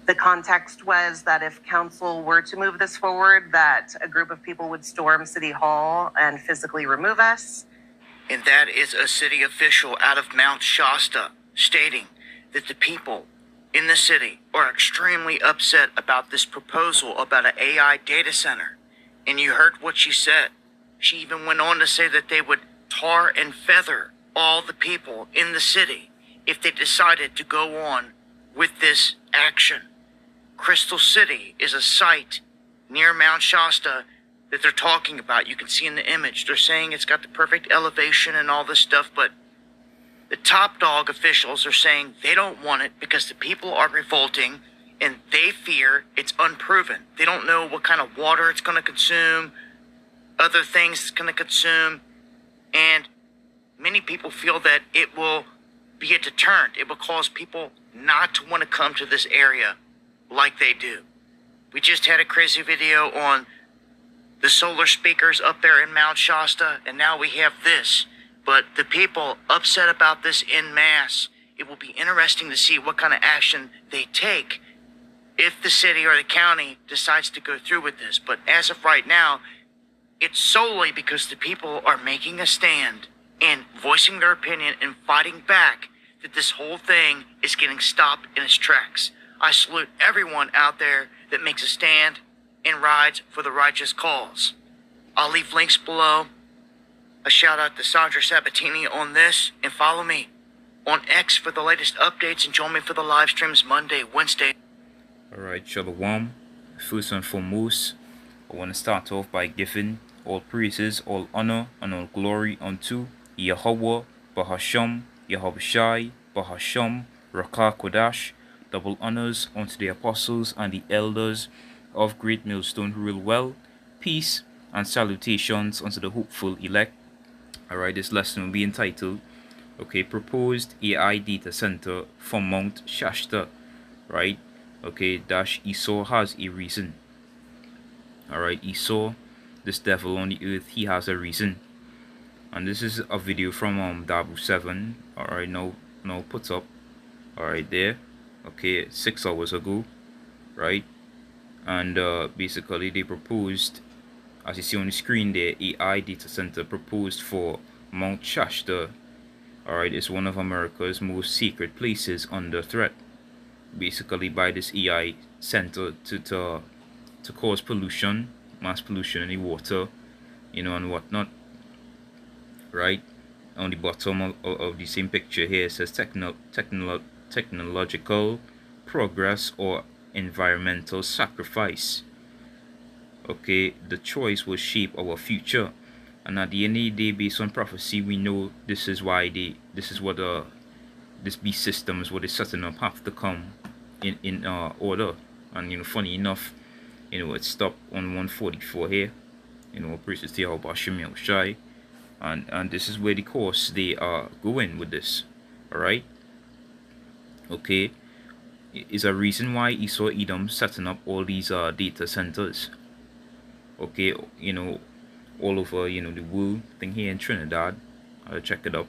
The context was that if council were to move this forward, that a group of people would storm City Hall and physically remove us. And that is a city official out of Mount Shasta stating that the people in the city are extremely upset about this proposal about an AI data center. And you heard what she said. She even went on to say that they would tar and feather all the people in the city if they decided to go on with this action. Crystal City is a site near Mount Shasta that they're talking about. You can see in the image, they're saying it's got the perfect elevation and all this stuff, but the top dog officials are saying they don't want it because the people are revolting and they fear it's unproven. They don't know what kind of water it's going to consume, other things it's going to consume, and many people feel that it will be a deterrent. It will cause people not to want to come to this area like they do. We just had a crazy video on the solar speakers up there in Mount Shasta, and now we have this. But the people upset about this en masse. It will be interesting to see what kind of action they take if the city or the county decides to go through with this. But as of right now, it's solely because the people are making a stand and voicing their opinion and fighting back that this whole thing is getting stopped in its tracks. I salute everyone out there that makes a stand and rides for the righteous cause. I'll leave links below. A shout out to Sandra Sabatini on this, and follow me on X for the latest updates and join me for the live streams Monday, Wednesday. Alright, Shalom. First and foremost, I want to start off by giving all praises, all honor, and all glory unto Yahweh, Bahasham, Yahushai, Bahasham, Rakah Kodash. Double honors unto the apostles and the elders of Great Millstone who rule well. Peace and salutations unto the hopeful elect. Alright, this lesson will be entitled, okay, Proposed AI Data Center for Mount Shasta. Right? Okay, dash Esau has a reason. Alright, Esau, this devil on the earth, he has a reason. And this is a video from Dabu 7. Alright, now put up. Alright, there. Okay, 6 hours ago. Right? And basically they proposed, as you see on the screen there, AI data center proposed for Mount Shasta. Alright, it's one of America's most secret places under threat. Basically by this AI center to cause pollution, mass pollution in the water, you know, and whatnot. Right? On the bottom of the same picture here it says technological progress or environmental sacrifice. Okay, the choice will shape our future, and at the end of the day, based on prophecy, we know this is what this beast systems, what they're setting up, have to come in order. And you know, funny enough, you know, it stopped on 144 here. You know, praises to Yahweh Shem Shai, and this is where the course they are going with this. All right. Okay, is a reason why Esau Edom setting up all these data centers. Okay, you know, all over, you know, the world. I think here in Trinidad, I'll check it up.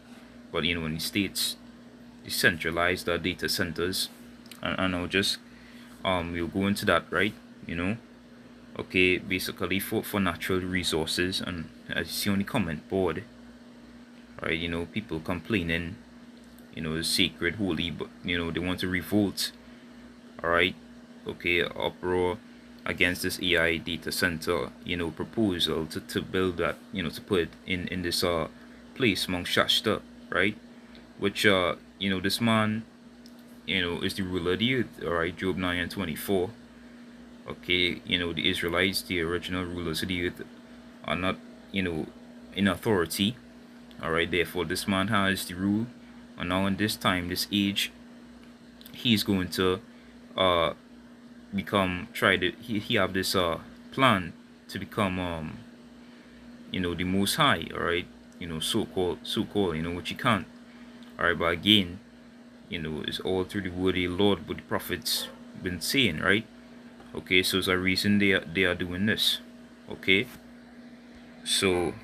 But you know, in the States, decentralized data centers, and I'll just we'll go into that, right? You know, okay, basically for natural resources, and as you see on the comment board, right? You know, people complaining, you know, it's sacred, holy, but you know they want to revolt. All right, okay, uproar against this AI data center, you know, proposal to build that, you know, to put it in this place Mount Shasta, right? Which you know, this man, you know, is the ruler of the earth. All right, Job 9:24. Okay, you know, the Israelites, the original rulers of the earth, are not, you know, in authority. All right, therefore this man has the rule, and now in this time, this age, he's going to he have this plan to become you know, the most high. All right, you know, so-called, you know, which he can't. All right, but again, you know, it's all through the word of the Lord, what the prophets been saying, right? Okay, so there's a reason they are doing this. Okay, so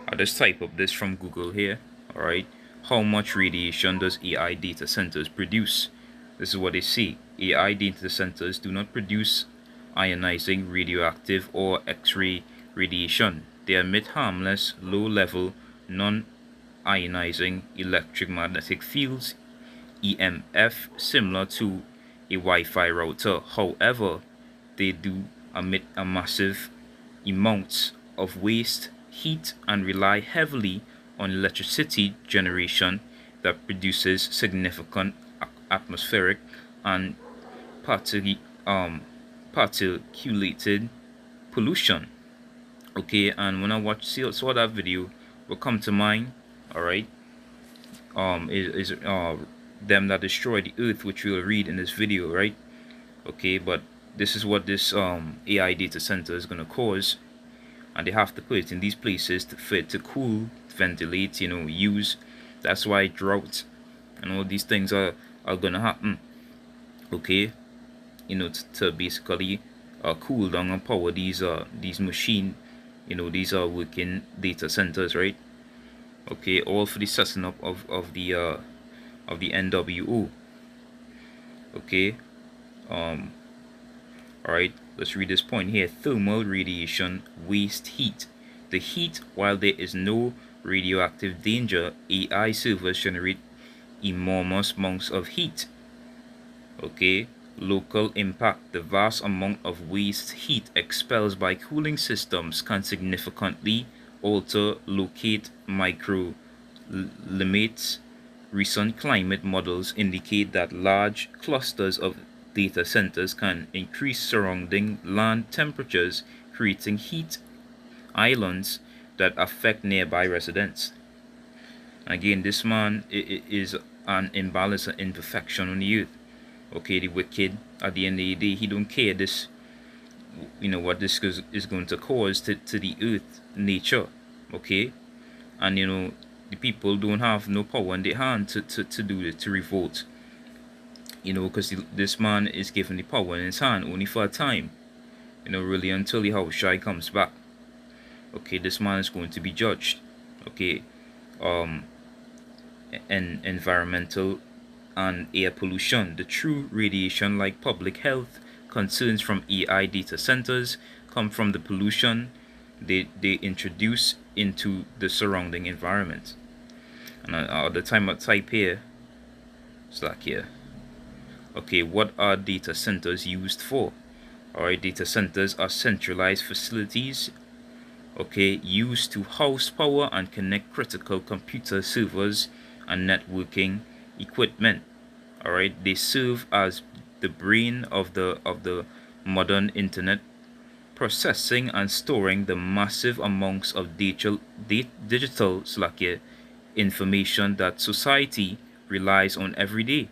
I just type up this from Google here. All right, how much radiation does AI data centers produce? This is what they say. AI data centers do not produce ionizing, radioactive, or X-ray radiation. They emit harmless, low-level, non-ionizing electromagnetic fields, EMF, similar to a Wi-Fi router. However, they do emit a massive amounts of waste heat and rely heavily on electricity generation that produces significant atmospheric and particulated pollution. Okay, and when I saw that video, what come to mind, all right, is them that destroy the earth, which we'll read in this video, right? Okay, but this is what this AI data center is gonna cause, and they have to put it in these places for it to cool, ventilate, use. That's why drought and all these things are gonna happen. Okay, to basically cool down and power these machine, these are working data centers, right? Okay, all for the setting up of the NWO. Okay, all right, let's read this point here. Thermal radiation waste heat. The heat, while there is no radioactive danger, AI servers generate enormous amounts of heat. Okay, local impact. The vast amount of waste heat expelled by cooling systems can significantly alter locate micro-limits. Recent climate models indicate that large clusters of data centers can increase surrounding land temperatures, creating heat islands that affect nearby residents. Again, this man is an imbalance and imperfection on the earth. Okay, the wicked, at the end of the day, he don't care this, what this is going to cause to the earth, nature. Okay, and the people don't have no power in their hand to do it, to revolt. Because this man is given the power in his hand only for a time. Really until the Yahushai comes back. Okay, this man is going to be judged. Okay, and environmental and air pollution. The true radiation, like public health concerns from AI data centers, come from the pollution they introduce into the surrounding environment. And at the time I type here, it's like here. Okay, what are data centers used for? Alright, data centers are centralized facilities, okay, used to house power and connect critical computer servers and networking equipment. Alright, they serve as the brain of the modern internet, processing and storing the massive amounts of digital information that society relies on every day.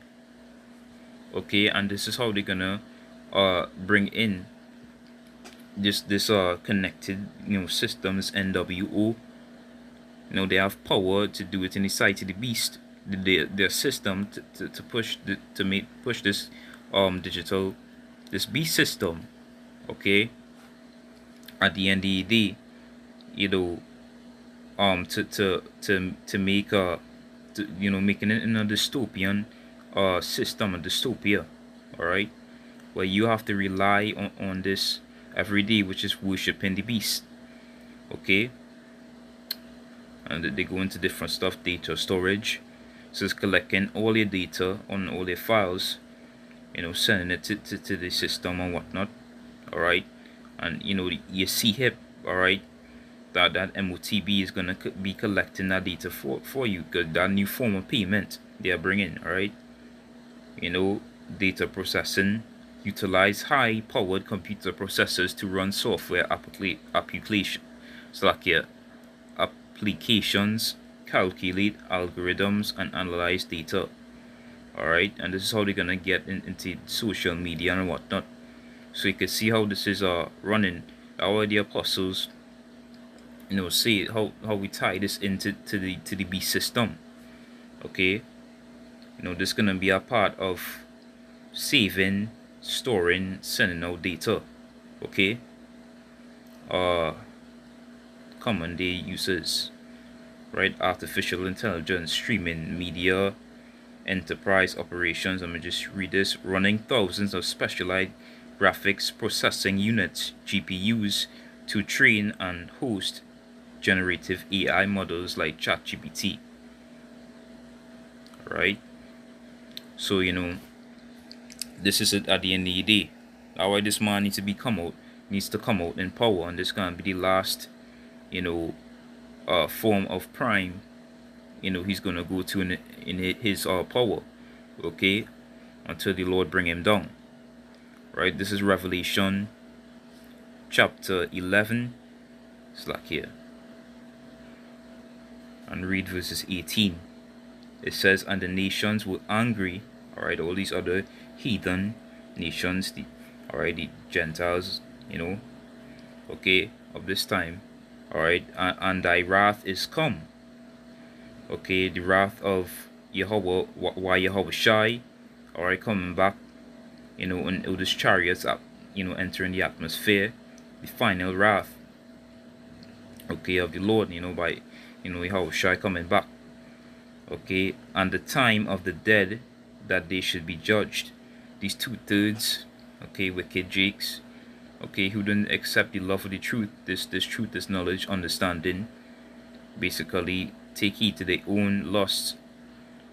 Okay, and this is how they're gonna bring in this connected systems, NWO. They have power to do it in the sight of the beast, their system to push push this digital, this beast system. Okay, at the end of the day, to make making it in a dystopian system, a dystopia, all right, where you have to rely on this every day, which is worshiping the beast. Okay, and they go into different stuff, data storage. So it's collecting all your data on all your files, sending it to the system and whatnot. All right, and you see hip, all right, that MOTB is gonna be collecting that data for you, because that new form of payment they are bringing. All right, data processing utilize high-powered computer processors to run software applications, so like your applications, calculate algorithms, and analyze data. All right, and this is how they're gonna get into social media and whatnot. So you can see how this is running. How the apostles, say how we tie this into the beast system. Okay, this is gonna be a part of saving, storing, sending out data. Okay, common day uses, right? Artificial intelligence, streaming media, enterprise operations. Let me just read this. Running thousands of specialized graphics processing units, GPUs, to train and host generative AI models like ChatGPT. Right? So, this is it at the end of the day. That's why this man needs to come out in power, and this can be the last, form of prime, he's gonna go to in his power, okay, until the Lord bring him down. Right? This is Revelation chapter 11. It's like here, and read verses 18. It says, and the nations were angry. All right, all these other heathen nations, the Gentiles, okay, of this time. All right, and thy wrath is come. Okay, the wrath of Yahweh, why Yahweh shy, all right, coming back, and all these chariots up, entering the atmosphere, the final wrath, okay, of the Lord, by, Yahweh shy coming back. Okay, and the time of the dead that they should be judged. These 2/3, okay, wicked jakes, okay, who don't accept the love of the truth, this truth, this knowledge, understanding, basically take heed to their own lusts.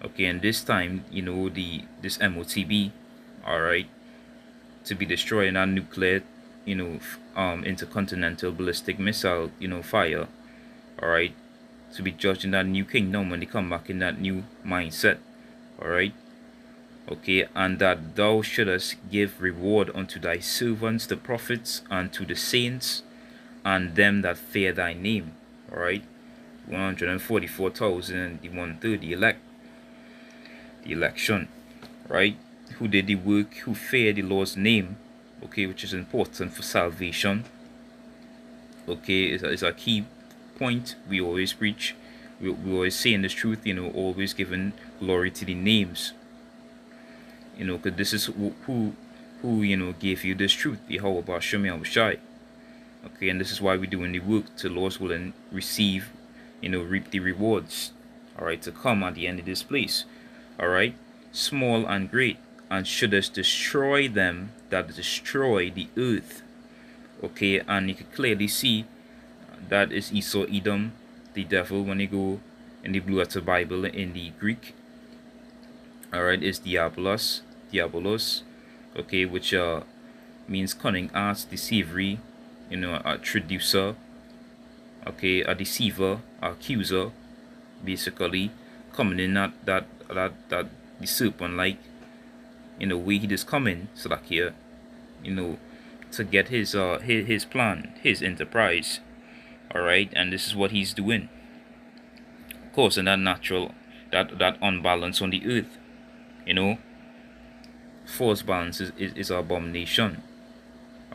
Okay, and this time, this MOTB, all right, to be destroyed in our nuclear, intercontinental ballistic missile, fire, all right, to be judged in that new kingdom when they come back in that new mindset. All right, okay, and that thou shouldest give reward unto thy servants the prophets, and to the saints, and them that fear thy name. All right, 144,000 and the 130 the election, right, who did the work, who fear the Lord's name, okay, which is important for salvation. Okay, is a key point we always preach. We always say in this truth, always giving glory to the names, because this is who gave you this truth, Yahweh Basham Yahushai. Okay, and this is why we're doing the work to Lord's will and receive, reap the rewards, all right, to come at the end of this place. All right, small and great, and shouldest destroy them that destroy the earth. Okay, and you can clearly see that is Esau, Edom, the devil. When you go in the Blue Letter Bible in the Greek, all right, is diabolos, okay, which means cunning arts, deceivery, a traducer, okay, a deceiver, a accuser, basically coming in that the serpent like, way he just coming, so like here, to get his plan, his enterprise. All right, and this is what he's doing, of course, in that natural, that unbalance on the earth, false balance is an abomination.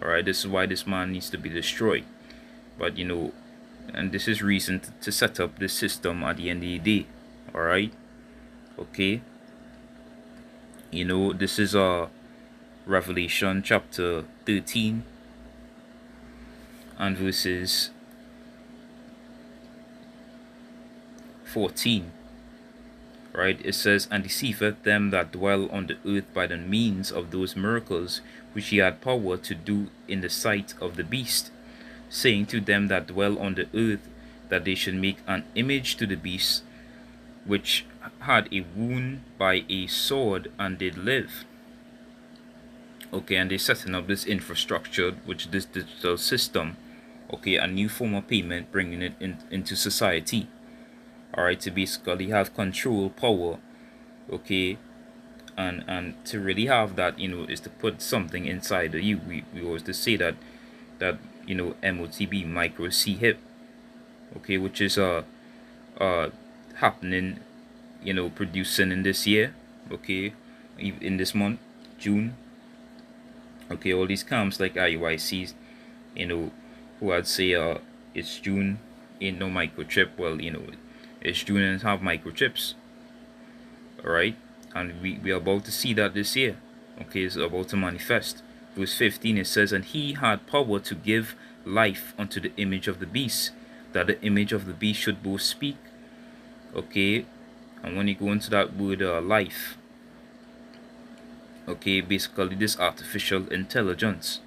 All right, this is why this man needs to be destroyed. But and this is reason to set up this system at the end of the day. All right, okay, this is Revelation chapter 13 and verses 14. Right, it says, and deceiveth them that dwell on the earth by the means of those miracles which he had power to do in the sight of the beast, saying to them that dwell on the earth that they should make an image to the beast, which had a wound by a sword and did live. Okay, and they're setting up this infrastructure, which this digital system, okay, a new form of payment, bringing it into society. All right, to basically have control, power, okay, and to really have that, is to put something inside of you. We always to say that MOTB, micro C hip, okay, which is happening, producing in this year, okay, in this month, June. Okay, all these camps like IUICs, who I'd say it's June, ain't no microchip. Well, it's June and have microchips. Alright, and we are about to see that this year. Okay, it's about to manifest. Verse 15, it says, and he had power to give life unto the image of the beast, that the image of the beast should both speak, okay, And when you go into that word life, okay, basically this artificial intelligence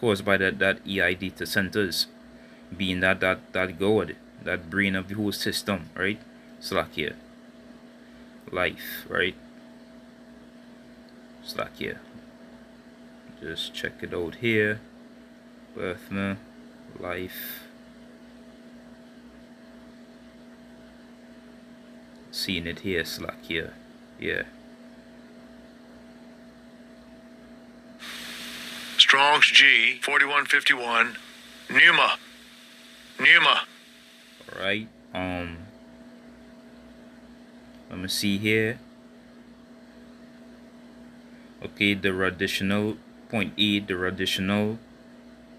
caused by that AI data centers, being that God, that brain of the whole system, right? It's like here, life, right? It's like here. Just check it out here. Birthma, life. Seeing it here, Slack here. Yeah. Strong's G 4151. Numa. Alright. Let me see here. Okay, the rational point A, the rational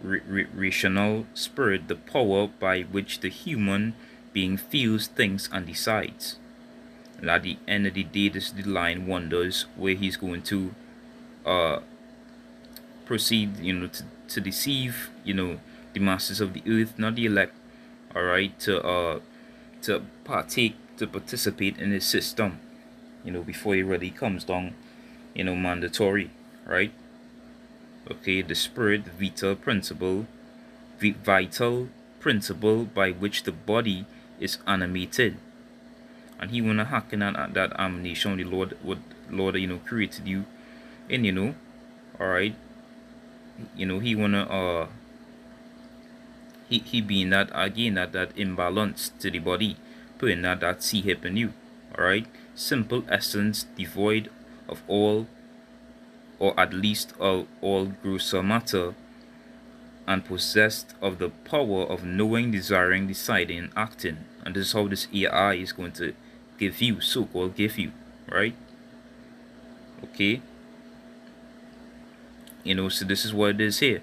rational spirit, the power by which the human being feels, thinks, and decides. And at the end of the day, this the line wonders where he's going to proceed, to deceive, the masses of the earth, not the elect, alright, to partake, to participate in his system, before he really comes down, mandatory, right? Okay, the spirit, vital principle by which the body is animated. And he wanna hack in that animation the Lord created you in, alright. He wanna he being that again that imbalance to the body, putting that C hip in you, alright. Simple essence devoid of all, or at least all grosser matter, and possessed of the power of knowing, desiring, deciding, and acting. And this is how this AI is going to give you, so-called give you, right? Okay. So this is what it is here.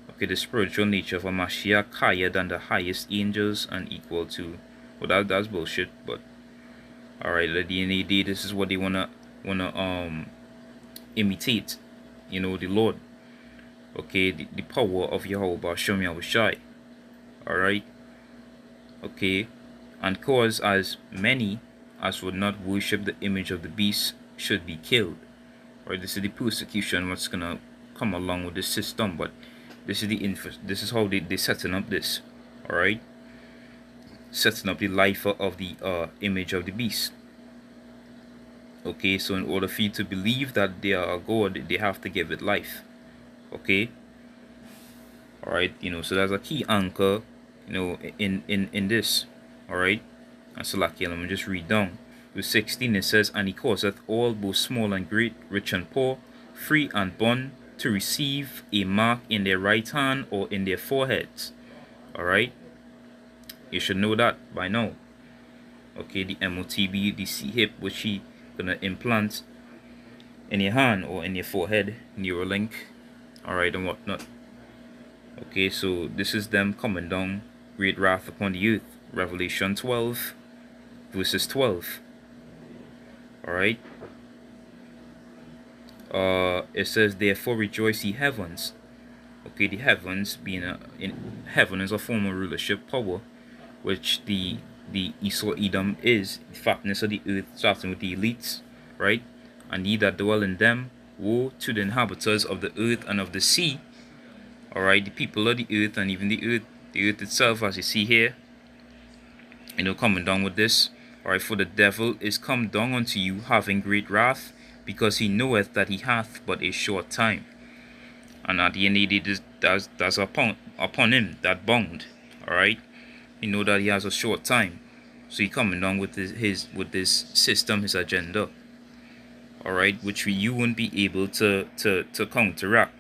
Okay, the spiritual nature of a Mashiach higher than the highest angels and equal to, well, that's bullshit, but alright, at the end of the day, this is what they wanna imitate, the Lord. Okay, the power of Yahweh Shem Yahushai. Alright. Okay. And cause as many as would not worship the image of the beast should be killed. Right, this is the persecution what's gonna come along with this system, but this is how they setting up this. Alright. Setting up the life of the image of the beast. Okay, so in order for you to believe that they are God, they have to give it life. Okay. Alright, so there's a key anchor, in this. Alright. And so like, let me just read down. Verse 16, it says, and he causeth all, both small and great, rich and poor, free and bond, to receive a mark in their right hand or in their foreheads. Alright. You should know that by now. Okay, the MOTB, the C-hip, which he gonna implant in your hand or in your forehead, Neuralink, alright, and whatnot. Okay, so this is them coming down, great wrath upon the earth. Revelation 12 verses 12. Alright. It says, therefore rejoice ye heavens. Okay, the heavens being in heaven is a form of rulership power, which the Esau Edom is, the fatness of the earth, starting with the elites, right? And ye that dwell in them, woe to the inhabitants of the earth and of the sea. Alright, the people of the earth and even the earth itself, as you see here, coming down with this. Alright, for the devil is come down unto you, having great wrath, because he knoweth that he hath but a short time. And at the end of the day, that's upon him that bound. Alright, he know that he has a short time, so he coming down with with this system, his agenda. Alright, which you won't be able to counteract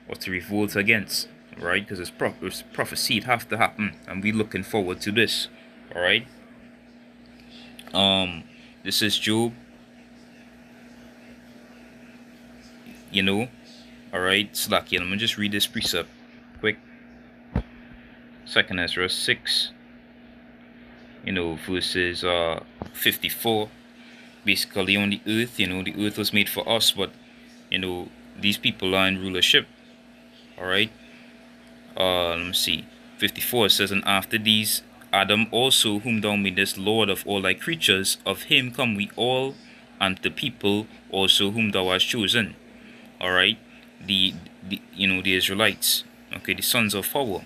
or to revolt against, right? Because it's prophecy, it have to happen, and we looking forward to this. Alright. This is Job. Alright, slack here. Let me just read this precept quick. 2nd Ezra 6, verses 54. Basically on the earth, the earth was made for us, but these people are in rulership. Alright. Let me see. 54 says, and after these Adam also, whom thou madest Lord of all thy creatures, of him come we all, and the people also whom thou hast chosen. All right, the the Israelites, okay, the sons of power,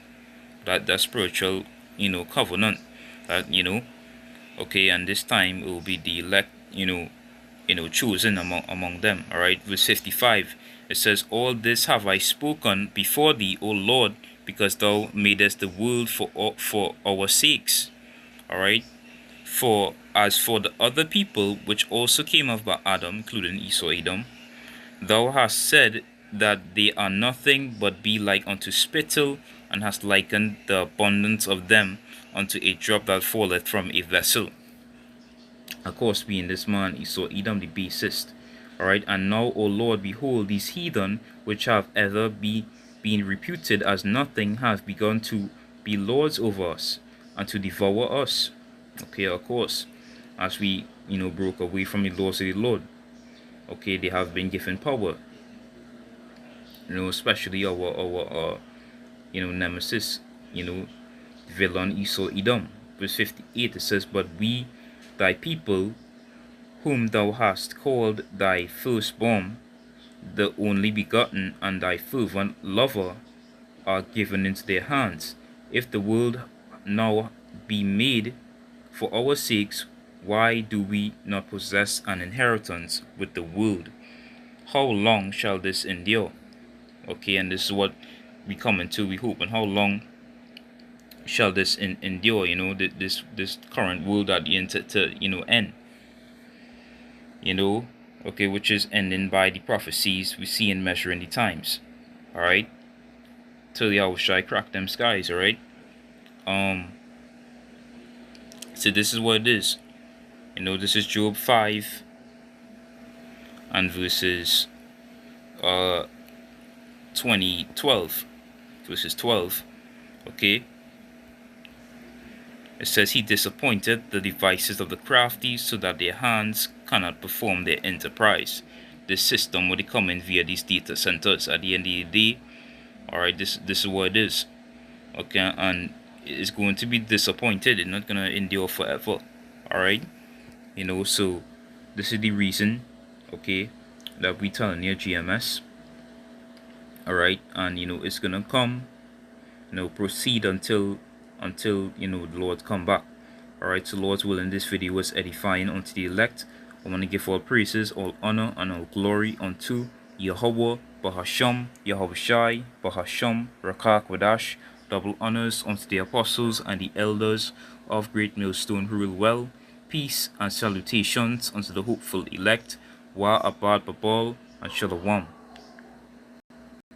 that spiritual covenant, that okay, and this time it will be the elect, chosen among them. All right, verse 55. It says, "All this have I spoken before thee, O Lord, because thou madest the world for our sakes." All right. For as for the other people which also came of Adam, including Esau, Edom, thou hast said that they are nothing but be like unto spittle, and hast likened the abundance of them unto a drop that falleth from a vessel. Of course, being this man Esau, Edom the basest. Alright, and now, O Lord, behold, these heathen which have ever been reputed as nothing have begun to be lords over us and to devour us. Okay, of course, as we broke away from the laws of the Lord. Okay, they have been given power. Especially our nemesis, villain Esau, Edom. Verse 58, it says, "But we, thy people, whom thou hast called thy firstborn, the only begotten, and thy fervent lover, are given into their hands. If the world now be made for our sakes, why do we not possess an inheritance with the world? How long shall this endure?" Okay, and this is what we come into, we hope. And how long shall this endure? This current world at the end to end. Okay, which is ending by the prophecies we see in measuring the times. All right, till Yahushua crack them skies. All right. So this is what it is. This is Job 5 and verses 12 verses 12. Okay, it says, "He disappointed the devices of the crafty, so that their hands cannot perform their enterprise." This system will come in via these data centers at the end of the day. All right, this is what it is. Okay, and it's going to be disappointed. It's not going to endure forever. All right, so this is the reason, okay, that we telling you GMS. All right, and it's gonna come, proceed until the Lord come back. All right, so Lord's willing, this video was edifying unto the elect. I want to give all praises, all honor, and all glory unto Yahweh, Bahasham, Yahushai, Bahasham, Rakak Wadash. Double honors unto the apostles and the elders of Great Millstone who rule well. Peace and salutations unto the hopeful elect. Wa Abad Babal and Shalom.